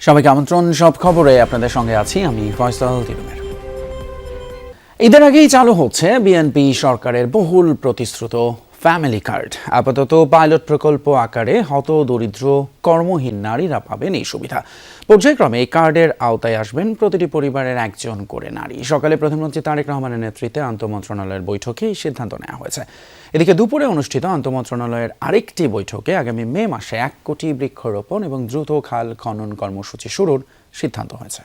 সবাইকে আমন্ত্রণ, সব খবরে আপনাদের সঙ্গে আছি আমি ফয়সাল তিরুমের। ঈদের আগেই চালু হচ্ছে বিএনপি সরকারের বহুল প্রতিশ্রুত ফ্যামিলি কার্ড। আপাতত পাইলট প্রকল্প আকারে হতদরিদ্র কর্মহীন নারীরা পাবেন এই সুবিধা। পর্যায়ক্রমে এই কার্ডের আওতায় আসবেন প্রতিটি পরিবারের একজন করে নারী। সকালে প্রধানমন্ত্রী তারেক রহমানের নেতৃত্বে আন্তঃমন্ত্রণালয়ের বৈঠকে এই সিদ্ধান্ত নেওয়া হয়েছে। এদিকে দুপুরে অনুষ্ঠিত আন্তঃমন্ত্রণালয়ের আরেকটি বৈঠকে আগামী মে মাসে 1 কোটি বৃক্ষরোপণ এবং দ্রুত খাল খনন কর্মসূচি শুরুর সিদ্ধান্ত হয়েছে।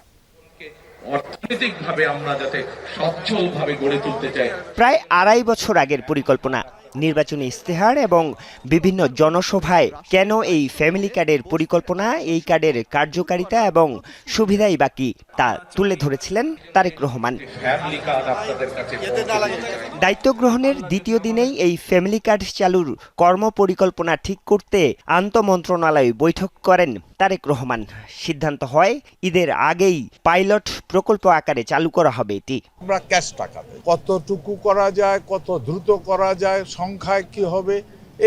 অর্থনৈতিকভাবে আমরা যাতে সচ্ছলভাবে গড়ে তুলতে চাই। প্রায় 2.5 বছর আগের পরিকল্পনা, নির্বাচনী ইস্তেহার এবং বিভিন্ন জনসভায় কেন এই ফ্যামিলি কার্ডের পরিকল্পনা, এই কার্ডের কার্যকারিতা এবং সুবিধাই বাকি তা তুলে ধরেছিলেন তারেক রহমান। দায়িত্ব গ্রহণের দ্বিতীয় দিনেই এই ফ্যামিলি কার্ড চালুর কর্মপরিকল্পনা ঠিক করতে আন্তঃমন্ত্রণালয় বৈঠক করেন তারেক রহমান। সিদ্ধান্ত হয় ঈদের আগেই পাইলট প্রকল্প আকারে চালু করা হবে এটি। আমরা ক্যাশ টাকা কতটুকু করা যায়, কত দ্রুত করা যায়, সংখ্যায় কি হবে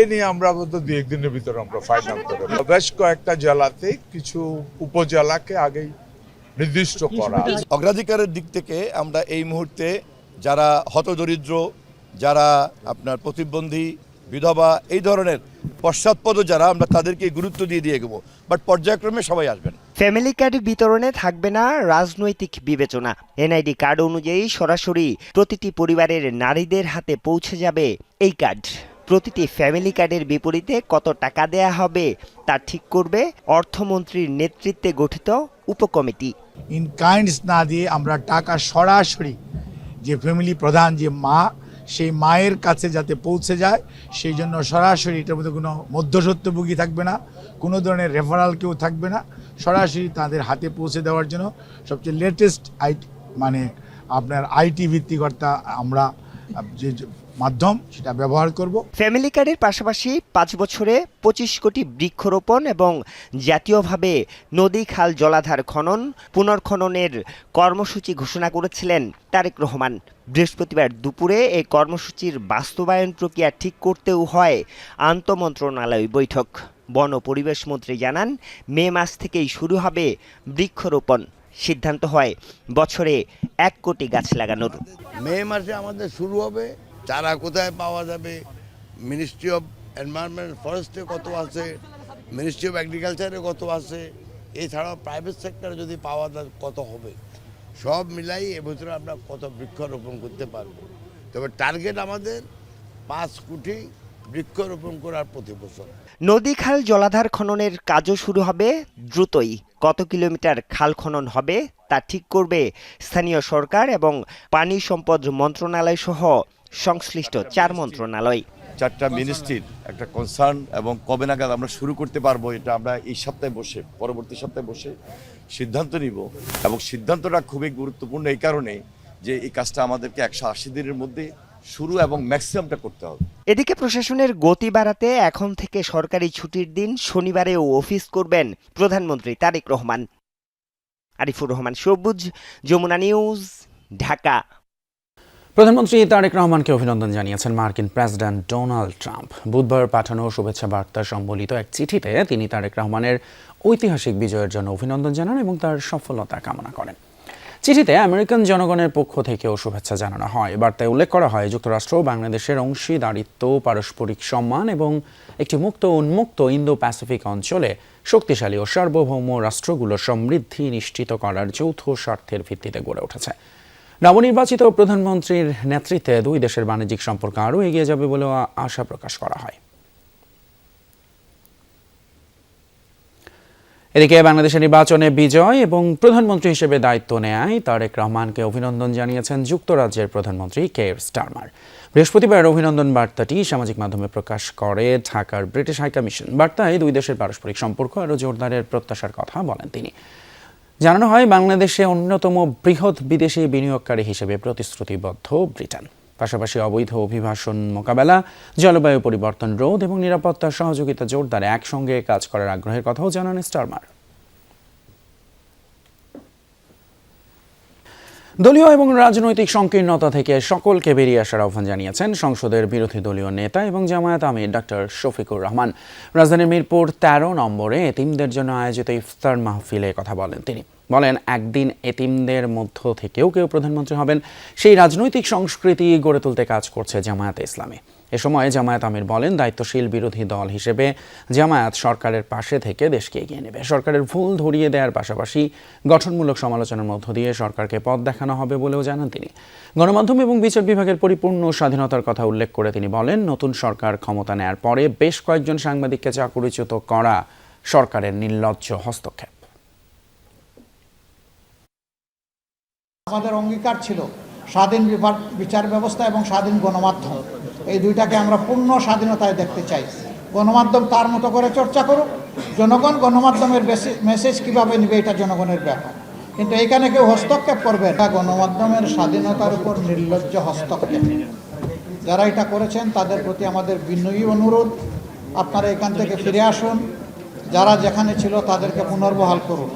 এ নিয়ে আমরা দু একদিনের ভিতরে আমরা ফাইনাল করব। বেশ কয়েকটা জেলাতে কিছু উপজেলাকে আগেই নির্দিষ্ট করা। অগ্রাধিকারের দিক থেকে আমরা এই মুহূর্তে যারা হতদরিদ্র, যারা আপনার প্রতিবন্ধী, বিধবা, এই ধরনের পশ্চাৎপদ যারা, আমরা তাদেরকে গুরুত্ব দিয়ে এগোবো, বাট পর্যায়ক্রমে সবাই আসবেন। ফ্যামিলি কার্ড বিতরণে থাকবে না রাজনৈতিক বিবেচনা। এনআইডি কার্ড অনুযায়ী সরাসরি প্রতিটি পরিবারের নারীদের হাতে পৌঁছে যাবে এই কার্ড। প্রতিটি ফ্যামিলি কার্ডের বিপরীতে কত টাকা দেয়া হবে তা ঠিক করবে অর্থমন্ত্রীর নেতৃত্বে গঠিত উপকমিটি। ইন কাইন্ডস না দিয়ে আমরা টাকা সরাসরি যে ফ্যামিলি প্রধান যে মা, সেই মায়ের কাছে যাতে পৌঁছে যায়, সেই জন্য সরাসরি এটার মধ্যে কোনো মধ্যস্বত্বভোগী থাকবে না, কোনো ধরনের রেফারাল কেউ থাকবে না, সরাসরি তাদের হাতে পৌঁছে দেওয়ার জন্য সবচেয়ে লেটেস্ট আপনার আইটি ভিত্তিকর্তা আমরা যে মাধ্যম সেটা ব্যবহার করব। ফ্যামিলি কার্ডের পাশাপাশি 5 বছরে 25 কোটি বৃক্ষরোপণ এবং জাতীয়ভাবে নদী, খাল, জলাধার খনন পুনর্খননের কর্মসূচি ঘোষণা করেছিলেন তারেক রহমান। বৃহস্পতিবার দুপুরে এই কর্মসূচির বাস্তবায়ন প্রক্রিয়া ঠিক করতেও হয় আন্তঃমন্ত্রণালয় বৈঠক। বন ও পরিবেশ মন্ত্রী জানান, মে মাস থেকেই শুরু হবে বৃক্ষরোপণ। সিদ্ধান্ত হয় বছরে 1 কোটি গাছ লাগানোর। মে মাসে আমাদের শুরু হবে। চারা কোথায় পাওয়া যাবে, মিনিস্ট্রি অফ এনভায়রনমেন্ট ফরেস্টে কত আছে, মিনিস্ট্রি অফ এগ্রিকালচারে কত আছে, এছাড়াও প্রাইভেট সেক্টরে যদি পাওয়া যায় কত হবে, সব মিলাই এবছর আমরা কত বৃক্ষরোপণ করতে পারবো। তবে টার্গেট আমাদের 5 কোটি বৃক্ষরোপণ করার প্রতি বছর। নদী, খাল, জলাধার খননের কাজও শুরু হবে দ্রুতই। কত কিলোমিটার খাল খনন হবে তা ঠিক করবে স্থানীয় সরকার এবং পানি সম্পদ মন্ত্রণালয় সহ সংশ্লিষ্ট 4 মন্ত্রণালয়। 4টা মিনিস্ট্রির একটা কনসার্ন এবং কবে নাগাদ আমরা শুরু করতে পারবো, এটা আমরা এই সপ্তাহে বসে, পরবর্তী সপ্তাহে বসে সিদ্ধান্ত নিব। এবং সিদ্ধান্তটা খুবই গুরুত্বপূর্ণ এই কারণে যে এই কাজটা আমাদেরকে 180 দিনের মধ্যে শুরু এবং ম্যাক্সিমামটা করতে হবে। এদিকে প্রশাসনের গতি বাড়াতে এখন থেকে সরকারি ছুটির দিন শনিবারেও অফিস করবেন প্রধানমন্ত্রী তারেক রহমান। আরিফুর রহমান সবুজ, যমুনা নিউজ, ঢাকা। প্রধানমন্ত্রী তারেক রহমানকে অভিনন্দন জানিয়েছেন মার্কিন প্রেসিডেন্ট ডোনাল্ড ট্রাম্প। বুধবার পাঠানো শুভেচ্ছা বার্তা সম্বলিত এক চিঠিতে তিনি তারেক রহমানের ঐতিহাসিক বিজয়ের জন্য অভিনন্দন জানান এবং তার সফলতা কামনা করেন। চিঠিতে আমেরিকান জনগণের পক্ষ থেকেও শুভেচ্ছা জানানো হয়। বার্তায় উল্লেখ করা হয়, যুক্তরাষ্ট্র বাংলাদেশের অংশীদারিত্ব, পারস্পরিক সম্মান এবং একটি মুক্ত উন্মুক্ত ইন্দো প্যাসিফিক অঞ্চলে শক্তিশালী ও সার্বভৌম রাষ্ট্রগুলোর সমৃদ্ধি নিশ্চিত করার যৌথ স্বার্থের ভিত্তিতে গড়ে উঠেছে। নবনির্বাচিত প্রধানমন্ত্রীর নেতৃত্বে দুই দেশের বাণিজ্যিক সম্পর্ক আরও এগিয়ে যাবে বলেও আশা প্রকাশ করা হয়। এদিকে বাংলাদেশের নির্বাচনে বিজয় এবং প্রধানমন্ত্রী হিসেবে দায়িত্ব নেয় তারেক রহমানকে অভিনন্দন জানিয়েছেন যুক্তরাজ্যের প্রধানমন্ত্রী কেয়ার স্টারমার। বৃহস্পতিবার অভিনন্দন বার্তাটি সামাজিক মাধ্যমে প্রকাশ করে ঢাকার ব্রিটিশ হাইকমিশন। বার্তায় দুই দেশের পারস্পরিক সম্পর্ক আরও জোরদারের প্রত্যাশার কথা বলেন তিনি। জানানো হয়, বাংলাদেশে অন্যতম বৃহৎ বিদেশি বিনিয়োগকারী হিসেবে প্রতিশ্রুতিবদ্ধ ব্রিটেন। পাশাপাশি অবৈধ অভিবাসন মোকাবেলা, জলবায়ু পরিবর্তন রোধ এবং নিরাপত্তার সহযোগিতা জোরদারে একসঙ্গে কাজ করার আগ্রহের কথাও জানান স্টারমার। দলীয় এবং রাজনৈতিক সংকীর্ণতা থেকে সকলকে বেরিয়ে আসার আহ্বান জানিয়েছেন সংসদের বিরোধী দলীয় নেতা এবং জামায়াত আমির ডক্টর শফিকুর রহমান। রাজধানীর মিরপুর ১৩ নম্বরে এতিমদের জন্য আয়োজিত ইফতার মাহফিলে কথা বলেন তিনি। বলেন, একদিন এতিমদের মধ্য থেকেও কেউ প্রধানমন্ত্রী হবেন, সেই রাজনৈতিক সংস্কৃতি গড়ে তুলতে কাজ করছে জামায়াতে ইসলামী। এ সময় জামায়াত আমির বলেন, দায়িত্বশীল বিরোধী দল হিসেবে জামায়াত সরকারের পাশে থেকে দেশকে এগিয়ে নেবে। সরকারের ভুল ধরিয়ে দেওয়ার পাশাপাশি গঠনমূলক সমালোচনার মধ্য দিয়ে সরকারকে পথ দেখানো হবে বলেও জানান তিনি। গণমাধ্যম এবং বিচার বিভাগের পরিপূর্ণ স্বাধীনতার কথা উল্লেখ করে তিনি বলেন, নতুন সরকার ক্ষমতা নেয়ার পরে বেশ কয়েকজন সাংবাদিককে চাকরিচ্যুত করা সরকারের নির্লজ্জ হস্তক্ষেপ। আমাদের অঙ্গীকার ছিল স্বাধীন বিচার ব্যবস্থা এবং স্বাধীন গণমাধ্যম, এই দুইটাকে আমরা পূর্ণ স্বাধীনতায় দেখতে চাই। গণমাধ্যম তার মতো করে চর্চা করুক, জনগণ গণমাধ্যমের মেসেজ কীভাবে নেবে এটা জনগণের ব্যাপার, কিন্তু এখানে কেউ হস্তক্ষেপ করবে না। গণমাধ্যমের স্বাধীনতার উপর নির্লজ্জ হস্তক্ষেপ। যারা এটা করেছেন তাদের প্রতি আমাদের বিনয়ী অনুরোধ, আপনারা এখান থেকে ফিরে আসুন, যারা যেখানে ছিল তাদেরকে পুনর্বহাল করুন।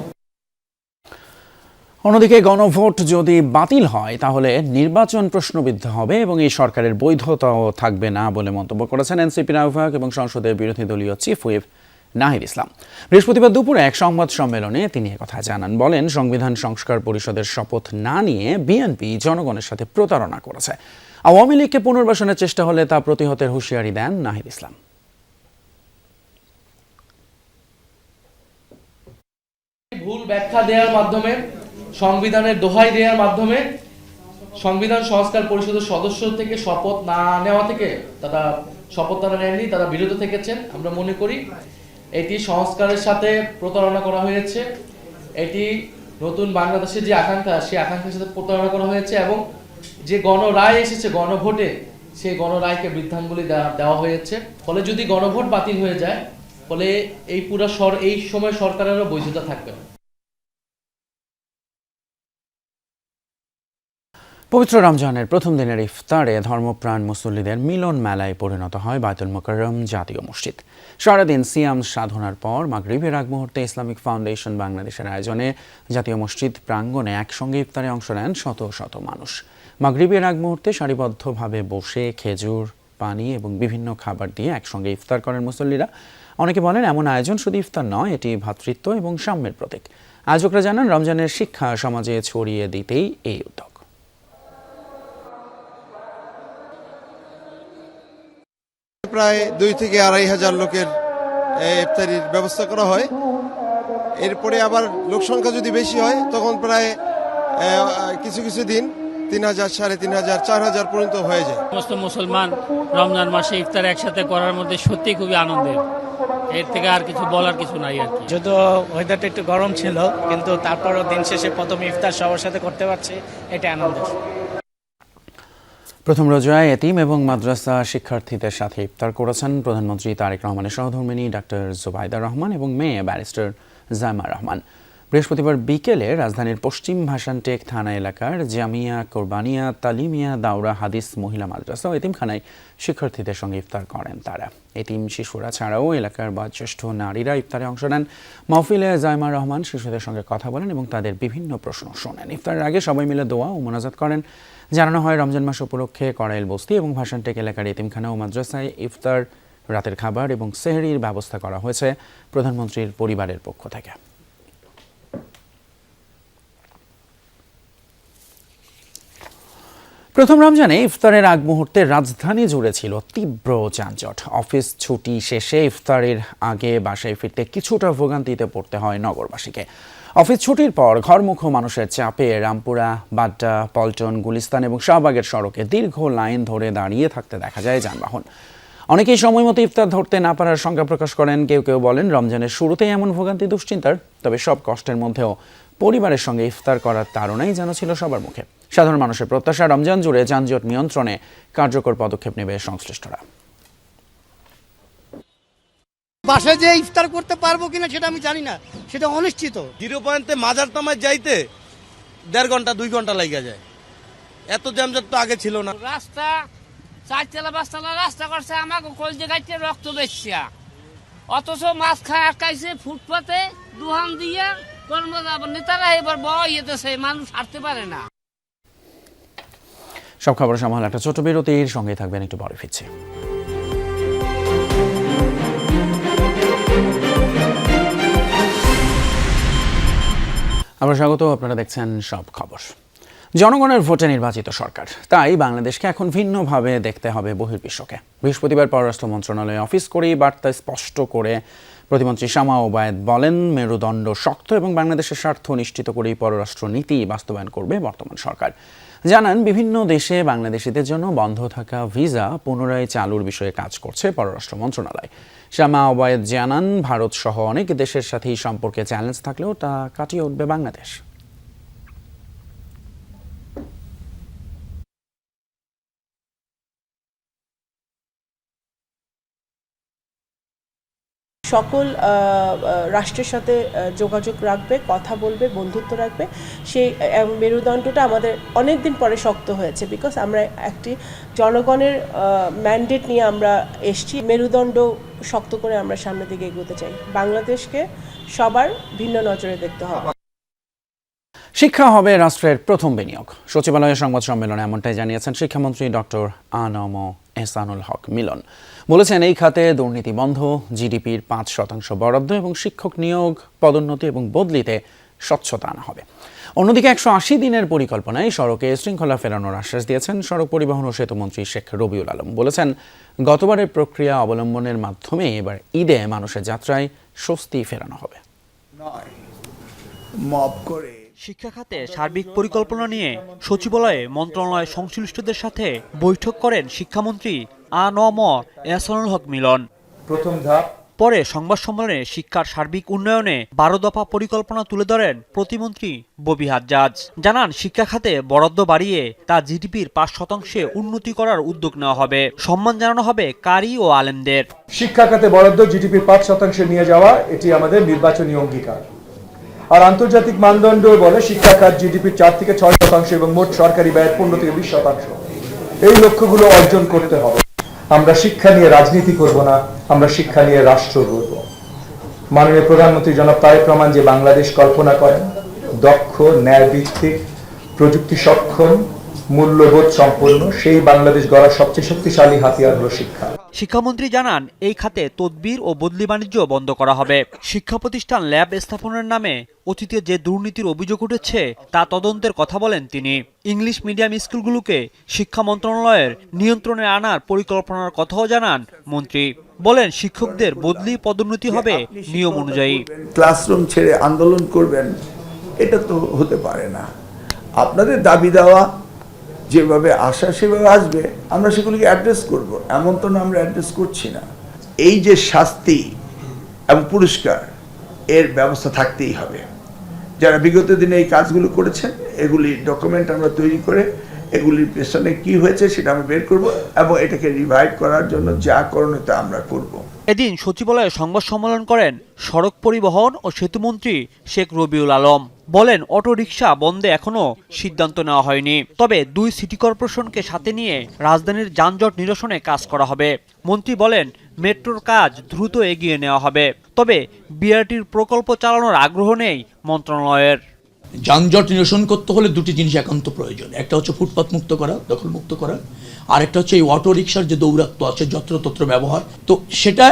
অন্যদিকে গণভোট যদি বাতিল হয় তাহলে নির্বাচন প্রশ্নবিদ্ধ হবে এবং এই সরকারের বৈধতাও থাকবে না বলে মন্তব্য করেছেন এনসিপির আহ্বায়ক এবং সংসদের বিরোধী দলীয় চিফ হুইপ নাহিদ ইসলাম। বৃহস্পতিবার দুপুরে এক সংবাদ সম্মেলনে তিনি একথা জানান। বলেন, সংবিধান সংস্কার পরিষদের শপথ না নিয়ে বিএনপি জনগণের সাথে প্রতারণা করেছে। আওয়ামী লীগকে পুনর্বাসনের চেষ্টা হলে তা প্রতিহতের হুঁশিয়ারি দেন নাহিদ ইসলাম। ভুল ব্যাখ্যা দেওয়ার মাধ্যমে, সংবিধানের দোহাই দেওয়ার মাধ্যমে সংবিধান সংস্কার পরিষদের সদস্য থেকে শপথ না নেওয়া থেকে তারা শপথ তারা নেননি, তারা বিরত থেকেছেন। আমরা মনে করি এটি সংস্কারের সাথে প্রতারণা করা হয়েছে, এটি নতুন বাংলাদেশের যে আকাঙ্ক্ষা সেই আকাঙ্ক্ষার সাথে প্রতারণা করা হয়েছে এবং যে গণরায় এসেছে গণভোটে সেই গণরায়কে বৃদ্ধাঙ্গুলি দেওয়া হয়েছে। ফলে যদি গণভোট বাতিল হয়ে যায় ফলে এই পুরো এই সময় সরকারেরও বৈধতা থাকবে না। পবিত্র রমজানের প্রথম দিনের ইফতারে ধর্মপ্রাণ মুসল্লিদের মিলন মেলায় পরিণত হয় বায়তুল মোকাররম জাতীয় মসজিদ। সারাদিন সিয়াম সাধনার পর মাগরিবের আগ মুহূর্তে ইসলামিক ফাউন্ডেশন বাংলাদেশের আয়োজনে জাতীয় মসজিদ প্রাঙ্গণে একসঙ্গে ইফতারে অংশ নেন শত শত মানুষ। মাগরিবের আগ মুহূর্তে সারিবদ্ধভাবে বসে খেজুর, পানি এবং বিভিন্ন খাবার দিয়ে একসঙ্গে ইফতার করেন মুসল্লিরা। অনেকে বলেন, এমন আয়োজন শুধু ইফতার নয়, এটি ভ্রাতৃত্ব এবং সাম্যের প্রতীক। আয়োজকরা জানান, রমজানের শিক্ষা সমাজে ছড়িয়ে দিতেই এই উদ্যোগ। প্রায় 2 থেকে 2.5 হাজার লোকের ইফতারির ব্যবস্থা করা হয়। এরপরে আবার লোক সংখ্যা যদি বেশি হয় তখন প্রায় কিছু কিছু দিন 3,000, 3,500, 4,000 পর্যন্ত হয়ে যায়। সমস্ত মুসলমান রমজান মাসে ইফতার একসাথে করার মধ্যে সত্যি খুবই আনন্দের, এর থেকে আর কিছু বলার কিছু নাই আর কি। যদিও ওয়েদারটা একটু গরম ছিল, কিন্তু তারপরও দিন শেষে প্রথম ইফতার সবার সাথে করতে পারছি, এটা আনন্দের। প্রথম রোজায় এতিম এবং মাদ্রাসা শিক্ষার্থীদের সাথে ইফতার করেছেন প্রধানমন্ত্রী তারেক রহমানের সহধর্মিণী ডক্টর জুবাইদা রহমান এবং মেয়ে ব্যারিস্টার জাইমা রহমান। বৃহস্পতিবার বিকেলে রাজধানীর পশ্চিম ভাসানটেক থানা এলাকার জামিয়া কোরবানিয়া তালিমিয়া দাওরা হাদিস মহিলা মাদ্রাসা ও এতিমখানায় শিক্ষার্থীদের সঙ্গে ইফতার করেন তারা। এতিম শিশুরা ছাড়াও এলাকার বয়োজ্যেষ্ঠ নারীরা ইফতারে অংশ নেন। মাহফিলে জাইমা রহমান শিশুদের সঙ্গে কথা বলেন এবং তাদের বিভিন্ন প্রশ্ন শোনেন। ইফতারের আগে সবাই মিলে দোয়া ও মোনাজাত করেন। জানানো হয়, রমজান মাস উপলক্ষে কড়াইল বস্তি এবং ভাসানটেক এলাকার এতিমখানা ও মাদ্রাসায় ইফতার, রাতের খাবার এবং সেহরির ব্যবস্থা করা হয়েছে প্রধানমন্ত্রীর পরিবারের পক্ষ থেকে। প্রথম রমজানে ইফতারের আগ মুহূর্তে রাজধানী জুড়ে ছিল তীব্র যানজট। অফিস ছুটি শেষে ইফতারের আগে বাসায় ফিরতে কিছুটা ভোগান্তিতে পড়তে হয় নগরবাসীকে। অফিস ছুটির পর ঘরমুখো মানুষের চাপে রামপুরা, বাড্ডা, পল্টন, গুলিস্তান এবং শাহবাগের সড়কে দীর্ঘ লাইন ধরে দাঁড়িয়ে থাকতে দেখা যায় যানবাহন। অনেকেই সময় মতো ইফতার ধরতে না পারার শঙ্কা প্রকাশ করেন। কেউ কেউ বলেন, রমজানের শুরুতেই এমন ভোগান্তি দুশ্চিন্তার। তবে সব কষ্টের মধ্যেও পরিবারের সঙ্গে ইফতার করার তাড়নাই যেন ছিল সবার মুখে। সাধারণ মানুষের প্রত্যাশা, রমজান জুড়ে যানজট নিয়ন্ত্রণে কার্যকর পদক্ষেপ নেবে সংশ্লিষ্টরা। বাসায় যে ইফতার করতে পারবো কিনা সেটা আমি জানি না, সেটা অনিশ্চিত। 0 পয়েন্টে মাজার তামায় যাইতে 1.5 ঘন্টা 2 ঘন্টা লাগা যায়। এত যানজট তো আগে ছিল না। রাস্তা 4 5 রাস্তা করছে, আমাকে কলজে গাইতে রক্ত বেশছে, অথচ মাঝখানে আটকাইছে ফুটপাতে দুহান দিয়ে নেতারা এবার বড় ইয়েতেছে, মানুষ হাঁটতে পারে না। সব খবরের সময় একটা ছোট বিরতির সঙ্গে থাকবেন, একটু পরে ফিরছি। আবার স্বাগত, আপনারা দেখছেন সব খবর। জনগণের ভোটে নির্বাচিত সরকার, তাই বাংলাদেশকে এখন ভিন্নভাবে দেখতে হবে বহির্বিশ্বকে। বৃহস্পতিবার পররাষ্ট্র মন্ত্রণালয়ে অফিস করেই বার্তা স্পষ্ট করে প্রতিমন্ত্রী শামা ওবায়েদ বলেন, মেরুদণ্ড শক্ত এবং বাংলাদেশের স্বার্থ নিশ্চিত করেই পররাষ্ট্র নীতি বাস্তবায়ন করবে বর্তমান সরকার। জানান, বিভিন্ন দেশে বাংলাদেশিদের জন্য বন্ধ থাকা ভিসা পুনরায় চালুর বিষয়ে কাজ করছে পররাষ্ট্র মন্ত্রণালয়। শামা ওবায়েদ জানান, ভারত সহ অনেক দেশের সাথেই সম্পর্কে চ্যালেঞ্জ থাকলেও তা কাটিয়ে উঠবে বাংলাদেশ। সকল রাষ্ট্রের সাথে যোগাযোগ রাখবে, কথা বলবে, বন্ধুত্ব রাখবে। সেই মেরুদণ্ডটা আমাদের অনেক দিন পরে শক্ত হয়েছে, বিকজ আমরা একটি জনগণের ম্যান্ডেট নিয়ে আমরা এসছি। মেরুদণ্ড শক্ত করে আমরা সামনের দিকে এগোতে চাই। বাংলাদেশকে সবার ভিন্ন নজরে দেখতে হবে। শিক্ষা হবে রাষ্ট্রের প্রথম বিনিয়োগ। সচিবালয়ের সংবাদ সম্মেলনে এমনটাই জানিয়েছেন শিক্ষামন্ত্রী ডক্টর আ.ন.ম এহসানুল হক মিলন। বলেছেন, এই খাতে দুর্নীতি বন্ধ, জিডিপির 5% বরাদ্দ এবং শিক্ষক নিয়োগ, পদোন্নতি এবং বদলিতে স্বচ্ছতা আনা হবে। অন্যদিকে 180 দিনের পরিকল্পনায় সড়কে শৃঙ্খলা ফেরানোর আশ্বাস দিয়েছেন সড়ক পরিবহন ও সেতুমন্ত্রী শেখ রবিউল আলম। বলেছেন, গতবারের প্রক্রিয়া অবলম্বনের মাধ্যমে এবার ঈদে মানুষের যাত্রায় স্বস্তি ফেরানো হবে। শিক্ষা খাতে সার্বিক পরিকল্পনা নিয়ে সচিবালয়ে মন্ত্রণালয় সংশ্লিষ্টদের সাথে বৈঠক করেন শিক্ষামন্ত্রী আ.ন.ম এহসানুল হক মিলন। প্রথম ধাপ পরে সংবাদ সম্মেলনে শিক্ষার সার্বিক উন্নয়নে 12 দফা পরিকল্পনা তুলে ধরেন প্রতিমন্ত্রী ববি হাজ্জাজ। জানান, শিক্ষা খাতে বরাদ্দ বাড়িয়ে তা জিডিপির 5% উন্নতি করার উদ্যোগ নেওয়া হবে। সম্মান জানানো হবে কারি ও আলেমদের। শিক্ষা খাতে বরাদ্দ জিডিপির 5% নিয়ে যাওয়া, এটি আমাদের নির্বাচনী অঙ্গীকার। আর আন্তর্জাতিক মানদণ্ড বলে শিক্ষা খাত জিডিপির 4 থেকে 6% এবং মোট সরকারি ব্যয়ের 15 থেকে 20%। এই লক্ষ্যগুলো অর্জন করতে হবে। আমরা শিক্ষা নিয়ে রাজনীতি করব না, আমরা শিক্ষা নিয়ে রাষ্ট্র গড়ব। মাননীয় প্রধানমন্ত্রী জনাব তারেক রহমান যে বাংলাদেশ কল্পনা করেন, দক্ষ, ন্যায়ভিত্তিক, প্রযুক্তি সক্ষম, মূল্যবোধ সম্পন্ন, সেই বাংলাদেশ গড়ার সবচেয়ে শক্তিশালী হাতিয়ার হলো শিক্ষা। শিক্ষামন্ত্রী জানান, এই খাতে তদবির ও বদলি বাণিজ্য বন্ধ করা হবে। শিক্ষা প্রতিষ্ঠান ল্যাব স্থাপনের নামে অতীতে যে দুর্নীতির অভিযোগ উঠেছে তা তদন্তের কথা বলেন তিনি। ইংলিশ মিডিয়াম স্কুলগুলোকে শিক্ষা মন্ত্রণালয়ের নিয়ন্ত্রণে আনার পরিকল্পনার কথাও জানান মন্ত্রী। বলেন, শিক্ষকদের বদলি পদোন্নতি হবে নিয়ম অনুযায়ী। ক্লাসরুম ছেড়ে আন্দোলন করবেন, এটা তো হতে পারে না। আপনাদের দাবি দেওয়া যেভাবে আসা সেভাবে আসবে, আমরা সেগুলিকে অ্যাড্রেস করব। এমন তো না আমরা অ্যাড্রেস করছি না। এই যে শাস্তি এবং পুরস্কার, এর ব্যবস্থা থাকতেই হবে। যারা বিগত দিনে এই কাজগুলো করেছেন, এগুলি ডকুমেন্ট আমরা তৈরি করে এগুলির পেছনে কি হয়েছে সেটা আমরা বের করব এবং এটাকে রিভাইভ করার জন্য যা করণীয় তা আমরা করব। এদিন সচিবালয়ে সংবাদ সম্মেলন করেন সড়ক পরিবহন ও সেতুমন্ত্রী শেখ রবিউল আলম। বলেন, অটোরিকশা বন্ধে এখনো সিদ্ধান্ত নেওয়া হয়নি, তবে 2 সিটি কর্পোরেশনকে সাথে নিয়ে রাজধানীর যানজট নিরসনে কাজ করা হবে। মন্ত্রী বলেন, মেট্রোর কাজ দ্রুত এগিয়ে নেওয়া হবে, তবে বিআরটির প্রকল্প চালানোর আগ্রহ নেই মন্ত্রণালয়ের। যানজট নিরসন করতে হলে 2টি জিনিস একান্ত প্রয়োজন। একটা হচ্ছে ফুটপাত মুক্ত করা, দখল মুক্ত করা, আর একটা হচ্ছে এই অটো রিকশার যে দৌরাত্ম্য আছে, যত্রতত্র ব্যবহার, তো সেটা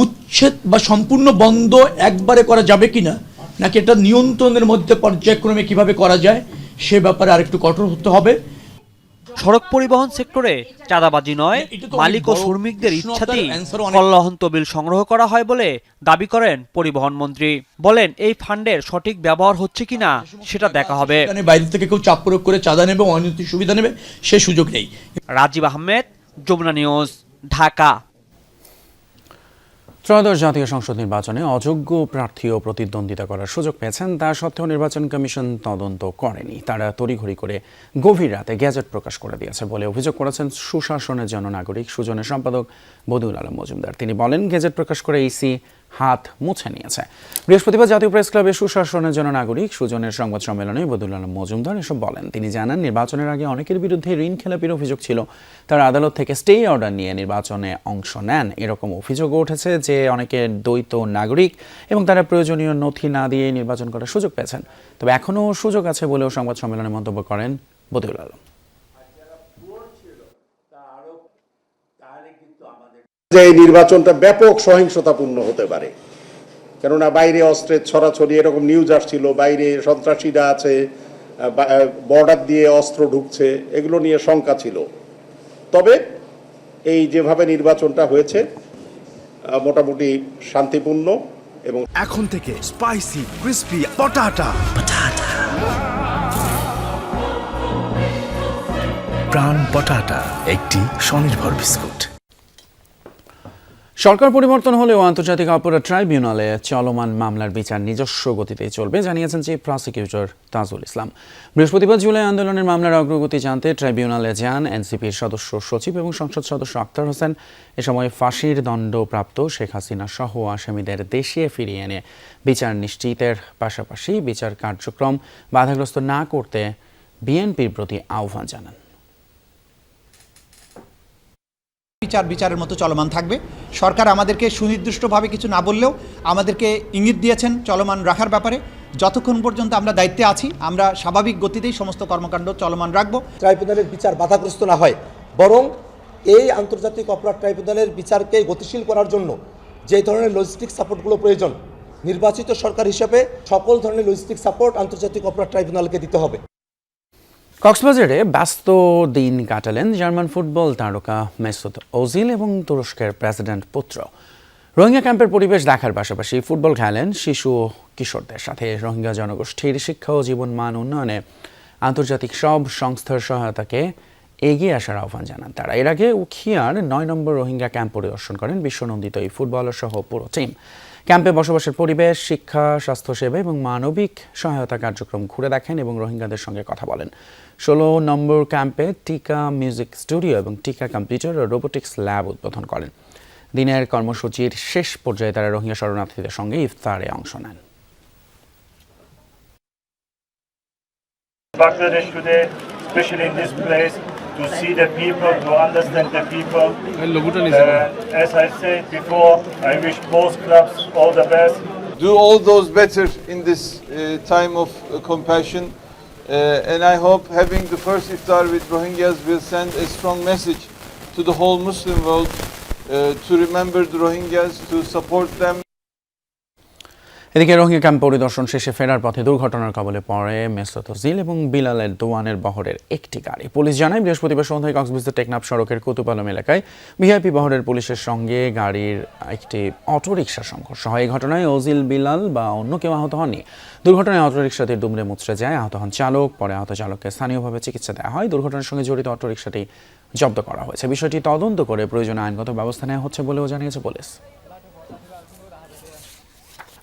উচ্ছেদ বা সম্পূর্ণ বন্ধ একবারে করা যাবে কিনা, নাকি এটা নিয়ন্ত্রণের মধ্যে পর্যায়ক্রমে কিভাবে করা যায় সে ব্যাপারে আরেকটু কঠোর হতে হবে। সড়ক পরিবহন সেক্টরে চাঁদাবাজি নয়, মালিক ও শ্রমিকদের ইচ্ছাতেই কল্যাণ তহবিল সংগ্রহ করা হয় বলে দাবি করেন পরিবহন মন্ত্রী। বলেন, এই ফান্ডের সঠিক ব্যবহার হচ্ছে কিনা সেটা দেখা হবে। বাইরে থেকে কেউ চাপ প্রয়োগ করে চাঁদা নেবে, অনৈতিক সুবিধা নেবে, সে সুযোগ নেই। রাজীব আহমেদ, যমুনা নিউজ, ঢাকা। ত্রয়োদশ জাতীয় সংসদ নির্বাচনে অযোগ্য প্রার্থীও প্রতিদ্বন্দ্বিতা করার সুযোগ পেয়েছেন, তা সত্ত্বেও নির্বাচন কমিশন তদন্ত করেনি। তারা তড়িঘড়ি করে গভীর রাতে গ্যাজেট প্রকাশ করে দিয়েছে বলে অভিযোগ করেছেন সুশাসনের জননাগরিক সুজনের সম্পাদক বদিউল আলম মজুমদার। তিনি বলেন, গ্যাজেট প্রকাশ করে ইসি হাত মুছে নিয়েছে। বৃহস্পতিবার জাতীয় প্রেস ক্লাবে সুশাসনের জননাগরিক সুজনের সংবাদ সম্মেলনে বদিউল আলম মজুমদার এসব বলেন। তিনি জানান, নির্বাচনের আগে অনেকের বিরুদ্ধে ঋণ খেলাপির অভিযোগ ছিল। তারা আদালত থেকে স্টে অর্ডার নিয়ে নির্বাচনে অংশ নেন। এরকম অভিযোগও উঠেছে যে অনেকে দ্বৈত নাগরিক এবং তারা প্রয়োজনীয় নথি না দিয়ে নির্বাচন করার সুযোগ পেয়েছেন। তবে এখনও সুযোগ আছে বলেও সংবাদ সম্মেলনে মন্তব্য করেন বদিউল আলম। যে এই নির্বাচনটা ব্যাপক সহিংসতাপূর্ণ হতে পারে, কেননা বাইরে অস্ত্রের ছড়াছড়ি এরকম নিউজ আসছিল, বাইরে সন্ত্রাসীরা আছে, বর্ডার দিয়ে অস্ত্র ঢুকছে, এগুলো নিয়ে শঙ্কা ছিল। তবে এই যেভাবে নির্বাচনটা হয়েছে মোটামুটি শান্তিপূর্ণ। এবং এখন থেকে স্পাইসি ক্রিস্পি পটাটা প্রাণ পটাটা একটি স্বনির্ভর বিস্কুট। সরকার পরিবর্তন হলেও আন্তর্জাতিক অপরাধ ট্রাইব্যুনালে চলমান মামলার বিচার নিজস্ব গতিতেই চলবে জানিয়েছেন চিফ প্রসিকিউটর তাজুল ইসলাম। বৃহস্পতিবার জুলাই আন্দোলনের মামলার অগ্রগতি জানতে ট্রাইব্যুনালে যান এনসিপির সদস্য সচিব এবং সংসদ সদস্য আক্তার হোসেন। এ সময় ফাঁসির দণ্ডপ্রাপ্ত শেখ হাসিনা সহ আসামিদের দেশে ফিরিয়ে এনে বিচার নিশ্চিতের পাশাপাশি বিচার কার্যক্রম বাধাগ্রস্ত না করতে বিএনপির প্রতি আহ্বান জানান। বিচারের মতো চলমান থাকবে। সরকার আমাদেরকে সুনির্দিষ্টভাবে কিছু না বললেও আমাদেরকে ইঙ্গিত দিয়েছেন চলমান রাখার ব্যাপারে। যতক্ষণ পর্যন্ত আমরা দায়িত্বে আছি আমরা স্বাভাবিক গতিতেই সমস্ত কর্মকাণ্ড চলমান রাখব। ট্রাইব্যুনালের বিচার বাধাগ্রস্ত না হয়, বরং এই আন্তর্জাতিক অপরাধ ট্রাইব্যুনালের বিচারকে গতিশীল করার জন্য যে ধরনের লজিস্টিক সাপোর্টগুলো প্রয়োজন, নির্বাচিত সরকার হিসেবে সকল ধরনের লজিস্টিক সাপোর্ট আন্তর্জাতিক অপরাধ ট্রাইব্যুনালকে দিতে হবে। কক্সবাজারে ব্যস্ত দিন কাটালেন জার্মান ফুটবল তারকা মেসুত ওজিল এবং তুরস্কের প্রেসিডেন্ট পুত্র। রোহিঙ্গা ক্যাম্পের পরিবেশ দেখার পাশাপাশি ফুটবল খেলেন শিশু ও কিশোরদের সাথে। রোহিঙ্গা জনগোষ্ঠীর শিক্ষা ও জীবনমান উন্নয়নে আন্তর্জাতিক সব সংস্থার সহায়তাকে এগিয়ে আসার আহ্বান জানান তারা। এর আগে উখিয়ার ৯ নম্বর রোহিঙ্গা ক্যাম্প পরিদর্শন করেন বিশ্বনন্দিত এই ফুটবলার সহ পুরো টিম। ক্যাম্পে বসবাসের পরিবেশ, শিক্ষা, স্বাস্থ্যসেবা এবং মানবিক সহায়তা কার্যক্রম ঘুরে দেখেন এবং রোহিঙ্গাদের সঙ্গে কথা বলেন। ১৬ নম্বর ক্যাম্পে টিকা মিউজিক স্টুডিও এবং টিকা কম্পিউটার ও রোবোটিক্স ল্যাব উদ্বোধন করেন। দিনের কর্মসূচির শেষ পর্যায়ে তারা রোহিঙ্গা শরণার্থীদের সঙ্গে ইফতারে অংশ নেন। Bangladesh today, especially in this place, to see the people, to understand the people. As I said before, I wish both clubs all the best. Do all those better in this time of compassion. And I hope having the first iftar with Rohingyas will send a strong message to the whole Muslim world to remember the Rohingyas, to support them. এদিকে Rohingya camp পরিদর্শন শেষে ফেরার পথে দুর্ঘটনার কবলে পড়ে Mesut Ozil এবং বিলালের দোয়ানের বহরের একটি গাড়ি। পুলিশ জানায় বৃহস্পতিবার সন্ধ্যায় কক্সবাজার টেকনাফ সড়কের কুতুপালম এলাকায় ভিআইপি বহরের পুলিশের সঙ্গে গাড়ির একটি অটোরিকশা সংঘর্ষ হয়। এই ঘটনায় ওজিল, বিলাল বা অন্য কেউ আহত হননি। দুর্ঘটনায় অটোরিকশাটি দুমড়ে মুচড়ে যায়। আহত হন চালক। পরে আহত চালককে স্থানীয়ভাবে চিকিৎসা দেওয়া হয়। দুর্ঘটনার সঙ্গে জড়িত অটোরিকশাটি জব্দ করা হয়েছে। বিষয়টি তদন্ত করে প্রয়োজনীয় আইনগত ব্যবস্থা নেওয়া হচ্ছে বলেও জানিয়েছে পুলিশ।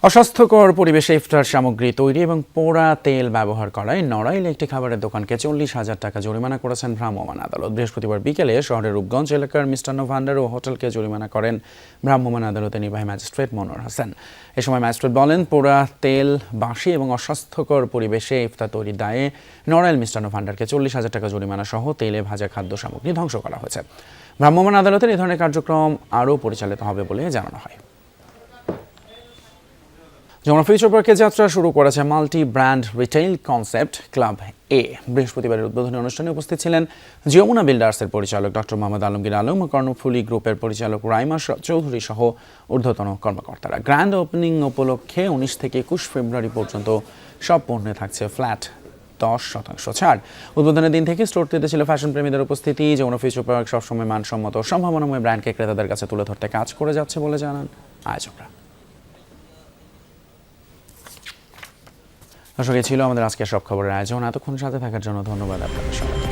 অস্বাস্থ্যকর পরিবেশে ইফতার সামগ্রী তৈরি এবং পোড়া তেল ব্যবহার করায় নড়াইলে একটি খাবারের দোকানকে ৪০,০০০ টাকা জরিমানা করেছেন ভ্রাম্যমাণ আদালত। বৃহস্পতিবার বিকেলে শহরের রূপগঞ্জ এলাকার মিষ্টান্ন ভান্ডার ও হোটেলকে জরিমানা করেন ভ্রাম্যমাণ আদালতের নির্বাহী ম্যাজিস্ট্রেট মনোয়ার হোসেন। এ সময় ম্যাজিস্ট্রেট বলেন, পোড়া তেল, বাসি এবং অস্বাস্থ্যকর পরিবেশে ইফতার তৈরির দায়ে নড়াইল মিষ্টান্ন ভান্ডারকে ৪০,০০০ টাকা জরিমানা সহ তেলে ভাজা খাদ্য সামগ্রী ধ্বংস করা হয়েছে। ভ্রাম্যমাণ আদালতের এই ধরনের কার্যক্রম আরও পরিচালিত হবে বলে জানানো হয়। যমুনা ফিউচার পার্কে যাত্রা শুরু করেছে multi brand retail concept club এ। বৃহস্পতিবারের উদ্বোধনী অনুষ্ঠানে উপস্থিত ছিলেন যমুনা বিল্ডার্সের পরিচালক ডক্টর মোহাম্মদ আলমগীর আলম ও কর্ণফুলী গ্রুপের পরিচালক রাইমা চৌধুরী সহ ঊর্ধ্বতন কর্মকর্তারা। গ্র্যান্ড ওপেনিং উপলক্ষে ১৯ থেকে ২১ ফেব্রুয়ারি পর্যন্ত সব পণ্যে থাকছে ফ্ল্যাট 10% ছাড়। উদ্বোধনের দিন থেকে স্টোরটিতে ছিল ফ্যাশন প্রেমীদের উপস্থিতি। যমুনা ফিউচার পার্ক সবসময় মানসম্মত সম্ভাবনাময় ব্র্যান্ডকে ক্রেতাদের কাছে তুলে ধরতে কাজ করে যাচ্ছে বলে জানান আয়োজকরা। দর্শক, ছিল আমাদের আজকের সব খবরের আয়োজন। এতক্ষণ সাথে থাকার জন্য ধন্যবাদ আপনাদের সবাইকে।